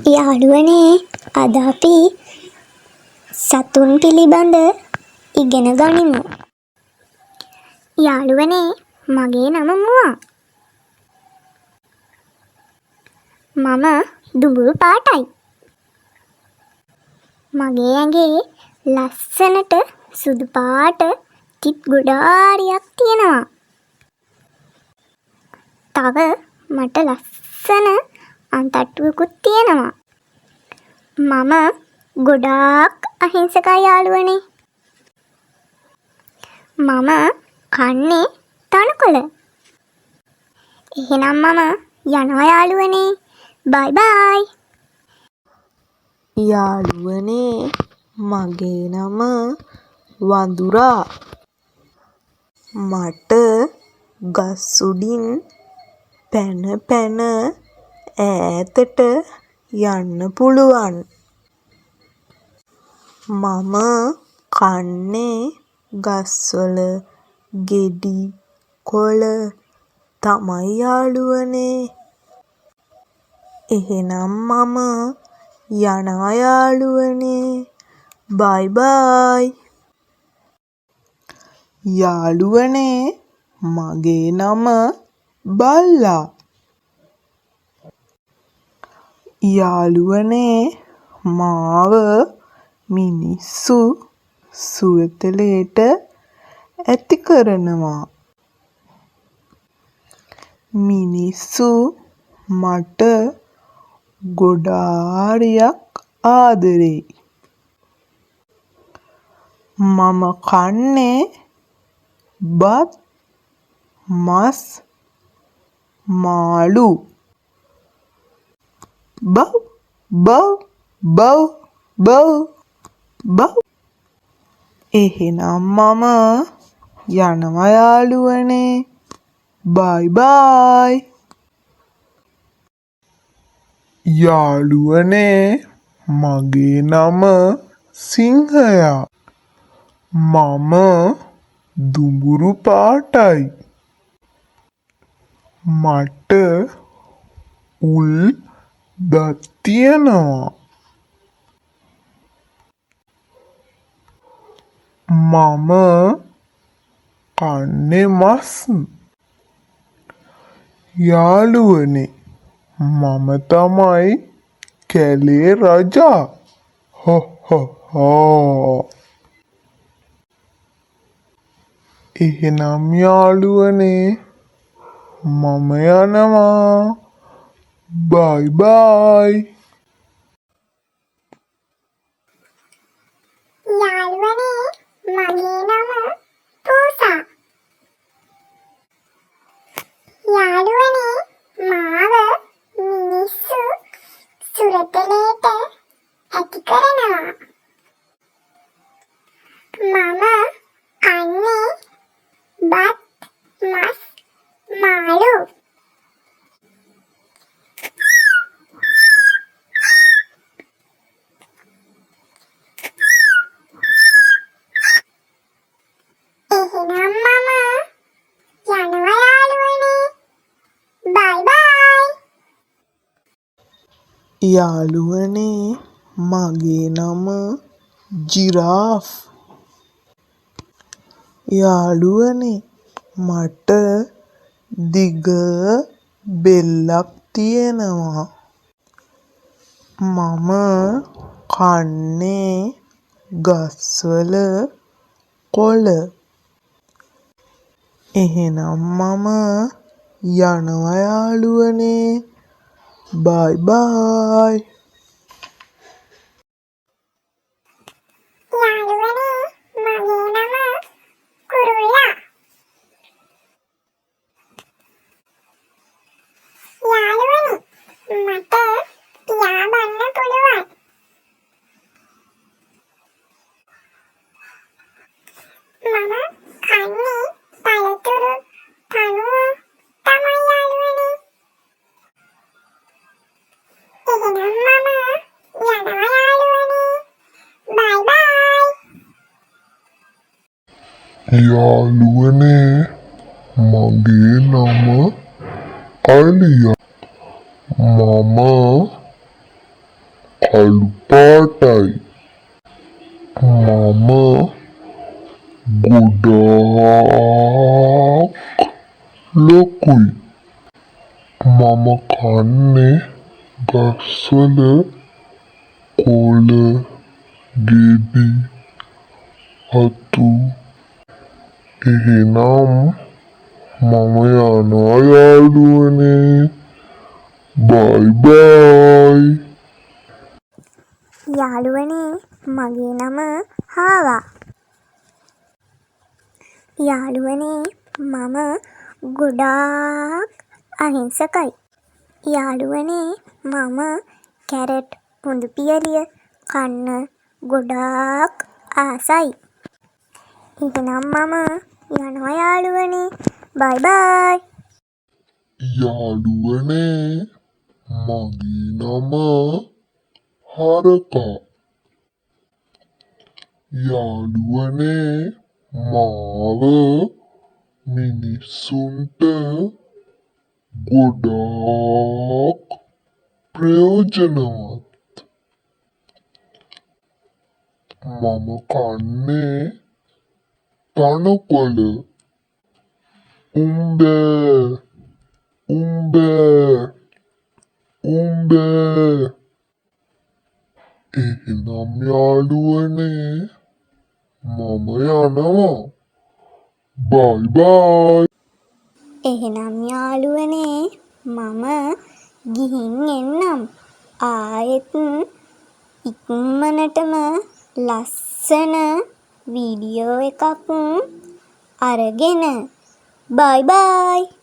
යාළුවනේ අද අපි සතුන් පිළිබඳ ඉගෙන ගනිමු. යාළුවනේ මගේ නම මුවා. මම දුඹුරු පාටයි. මගේ ඇඟේ ලස්සනට සුදු පාට තිත් ගොඩාරියක් තියෙනවා. තව මට ලස්සන අන්තට්ටුවකුත් තියෙනවා. මම ගොඩාක් අහිංසකයි යාළුවනේ. මම කන්නේ තණකොළ. එහෙනම් මම යනවා යාළුවනේ. බයි බයි. යාළුවනේ මගේ නම වඳුරා. මට ගස් උඩින් පැන පැන ඈතට යන්න පුළුවන්. මම කන්නේ ගස්වල ගෙඩි කොළ තමයි යාළුවනේ. එහෙනම් මම යනවා යාළුවනේ. බයි බයි. යාළුවනේ මගේ නම බල්ලා. යාළුවනේ මාව මිනිස්සු සුවතලයට ඇති කරනවා. මිනිස්සු මට ගොඩාරියක් ආදරෙයි. මම කන්නේ බත් මස් මාළු. බව් බව් බව් බව් බව්. එහෙනම් මම යනවා යාළුවනේ. බයි බයි. යාළුවනේ මගේ නම සිංහයා. මම දුඹුරු පාටයි. මට උල් දත් තියෙනවා. මම කන්නේ මස්. යාළුවනේ මම තමයි කැලේ රජා. හො හො හෝ. එහෙනම් යාළුවනේ මම යනවා. බයි බයි. යාළුවනේ මගේ නම පූසා. යාළුවනේ මාව මිනිස්සු සුරතලයට ඇති කරනවා. මම කන්නේ බත් මස් මාළු. එහෙනම් මම යනවා යාළුවනේ. බයි බයි. යාළුවනේ මගේ නම ජිරාෆ්. යාළුවනේ මට දිග බෙල්ලක් තියෙනවා. මම කන්නේ ගස්වල කොළ. එහෙනම් මම යනවා යාළුවනේ. බයි බයි. යාළුවනේ මගේ නම කුරුල්ලා. යාළුවනේ මට පියාඹන්න පුළුවන්. මම කන්නේ පළතුරු පණුව තමයි යාළුවනේ. එහෙනම් මම යනවා යාළුවනේ. බයි බයි. යාළුවනේ මගේ නම අලියා. මම කන්නේ බත් මස් මාළු. යාළුවනේ මගේ නම ජීරාෆ්. යාළුවනේ මගේ නම කුරුල්ලා. යාළුවනේ මට පියාඹන්න පුළුවන්. මම කන්නේ පළතුරු පණුව තමයි යාළුවනේ. එහෙනම් මම යනවා යාළුවනේ. බයි බයි. යාළුවනේ මගේ නම අලියා. මම කන්නේ බත් මස් මාළු. කළු පාටයි. මම ගොඩාක් ලොකුයි. මම කන්නේ ගස්වල කොළ ගෙඩි අතු. එහෙනම් මම යනවා යාළුවනේ. බයි බයි. යාළුවනේ මගේ නම හාවා. යාළුවනේ මම ගොඩාක් අහිංසකයි. යාළුවනේ මම කැරට් පුඳු පියලිය කන්න ගොඩාක් ආසයි. එහෙනම් මම යනවා යාළුවනේ. බයි බයි. යාළුවනේ මගේ නම හරකා. යාළුවනේ මාව මිනිස්සුන්ට ගොඩාක් ප්‍රයෝජනවත්. මම කන්නේ තනකොළ. උම්බෑ උම්බෑ උම්බෑ. එහෙනම් යාළුවනේ මම යනවා. බයි බයි. එහෙනම් යාළුවනේ මම ගිහින් එන්නම්. ආයෙත් ඉක්මනටම ලස්සන වීඩියෝ එකක් අරගෙන. බයි බයි.